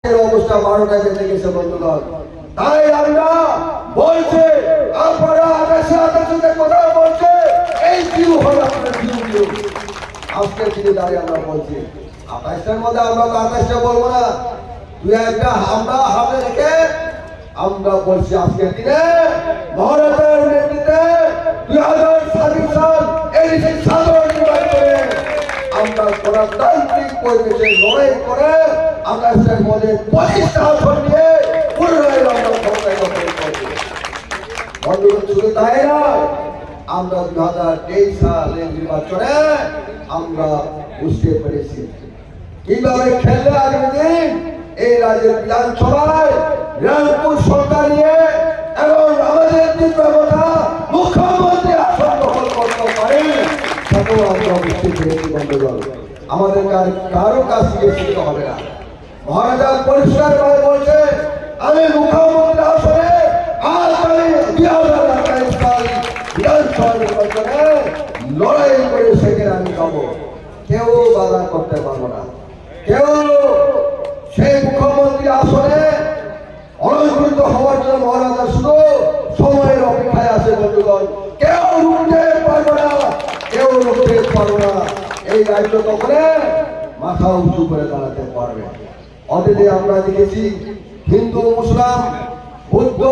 অবস্থা 12টায় বেজে গেছে বন্ধুগণ। তাই আমরা বলছি আপনারা আদেশে কথা বলছে এই কিউ হলো আপনার কিউ আজকে দিনে দাঁড়িয়ে আমরা বলছি 28টার মধ্যে আমরা তো 28টা বলবো না, তুই একটা আমরা হাতে রেখে আমরা বলছি আজকের দিনে মহারাজের নেতৃত্বে 2026 সাল এই সাধারণ নির্বাচনে আমরা গণতান্ত্রিক পরিবেশে লড়াই করে 28টার মধ্যে 25টা আসন নিয়ে পুনরায় আমরা ক্ষমতায় দখল করব। বন্ধুগণ, শুধু তাই নয়, আমরা 2023 সালের নির্বাচনে আমরা বুঝতে পেরেছি কিভাবে খেললে আগামী দিন এই রাজ্যের বিধানসভায় রামপুর সরকার নিয়ে এবং আমাদের তীব্রতা মুখ্যমন্ত্রী আসন দখল করতে পারে সেটাও আমরা বুঝতে পেরেছি। বন্ধুগণ, আমাদের কারো কাছ থেকে শিখতে হবে না। মহারাজা পরিষ্কার ভাবে বলছে আমি মুখ্যমন্ত্রী আসনে আগামী 2028 সাল বিধানসভা নির্বাচনে লড়াই করে সেখানে আমি যাবো, কেউ বাধা করতে পারবো না। কেউ সেই মুখ্যমন্ত্রী আসনে অলঙ্কৃত হওয়ার জন্য মহারাজা শুধু সময়ের অপেক্ষায় আছে। বন্ধুগণ, কেউ রুখতে পারবে না, কেউ রুখতে পারবে না। এই রাজ্য তখন মাথা উঁচু করে দাঁড়াতে পারবে। অতীতে আমরা দেখেছি হিন্দু, মুসলিম, বৌদ্ধ,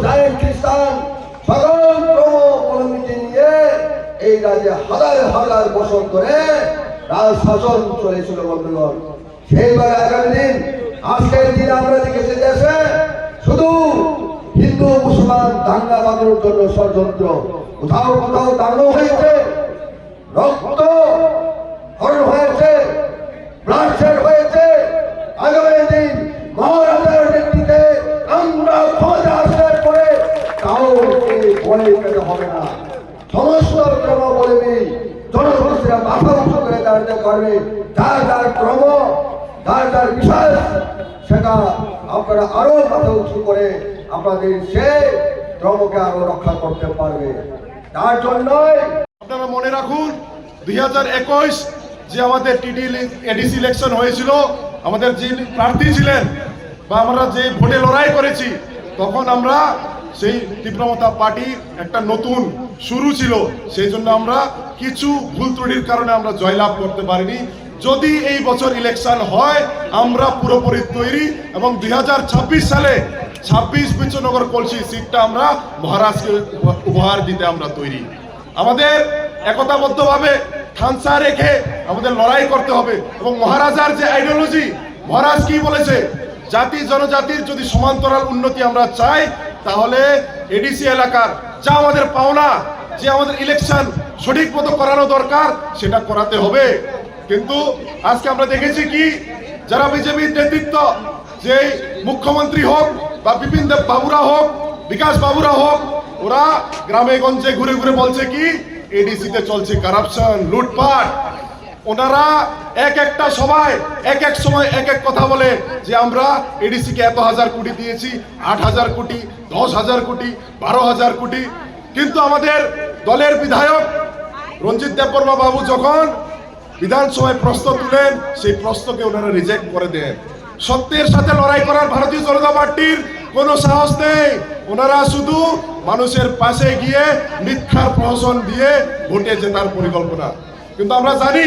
জৈন, খ্রিস্টান সকল ধর্মাবলম্বীকে নিয়ে এই রাজ্যে হাজার হাজার বছর ধরে রাজ শাসন চলেছিল। বন্ধুগণ, সেইবার আগামী দিন আজকের দিনে আমরা দেখেছি দেশে শুধু হিন্দু মুসলমান দাঙ্গা বাঁধানোর জন্য ষড়যন্ত্র, কোথাও কোথাও দাঙ্গা হয়েছে, রক্ত হরণ হয়েছে, ব্লাডশেড হয়েছে। আগামী দিন মহারাজার নেতৃত্বে আমরা ক্ষমতা আসার পরে কাউকে ভয় পেতে হবে না। সমস্ত ধর্মাবলম্বী জনগোষ্ঠীরা মাথা উঁচু করে দাঁড়াতে পারবে। যার যার ধর্ম, যার যার বিশ্বাস, সেটা আপনারা আরো মাথা উঁচু করে আপনাদের সেই ধর্মকে আরো রক্ষা করতে পারবে। তার জন্যই আপনারা মনে রাখুন 2021 যে আমাদের এডিসি ইলেকশন হয়েছিল, আমাদের যে প্রার্থী ছিলেন বা আমরা যে ভোটে লড়াই করেছি, তখন আমরা সেই তীব্রমতা পার্টি একটা নতুন শুরু ছিল, সেই জন্য আমরা কিছু ভুল ত্রুটির কারণে আমরা জয়লাভ করতে পারিনি। যদি এই বছর ইলেকশন হয় আমরা পুরোপুরি তৈরি এবং 2026 সালে 26 বিশ্বনগর কলসি সিটটা আমরা মহারাজকে উপহার দিতে আমরা তৈরি। আমাদের একতাবদ্ধভাবে খানসা রেখে আমাদের লড়াই করতে হবে এবং মহারাজার যে আইডিওলজি, মহারাজ কি বলেছে, জাতি জনজাতির যদি সমান্তরাল উন্নতি আমরা চাই তাহলে এডিসি এলাকার যা আমাদের পাওনা, যে আমাদের ইলেকশন সঠিক মতো করানো দরকার সেটা করাতে হবে। কিন্তু আজকে আমরা দেখেছি কি, যারা বিজেপির নেতৃত্ব, যে মুখ্যমন্ত্রী হোক বা বিপিন দেব বাবুরা হোক, বিকাশ বাবুরা হোক, ওরা গ্রামে গঞ্জে ঘুরে ঘুরে বলছে কি এডিসিতে চলছে কারাপশন, লুটপাট। ওনারা একটা সবাই এক সময় এক কথা বলে যে আমরা এডিসিকে এত হাজার কোটি দিয়েছি, 8,000 কোটি, 10,000 কোটি, 12,000 কোটি। কিন্তু আমাদের দলের বিধায়ক রঞ্জিত দেববর্মা বাবু যখন বিধানসভায় প্রশ্ন তুলেন, সেই প্রশ্নকে ওনারা রিজেক্ট করে দেন। সত্যের সাথে লড়াই করার ভারতীয় জনতা পার্টির কোনো সাহস নেই। ওনারা শুধু মানুষের পাশে গিয়ে মিথ্যার প্রহসন দিয়ে ভোটে জেতার পরিকল্পনা। কিন্তু আমরা জানি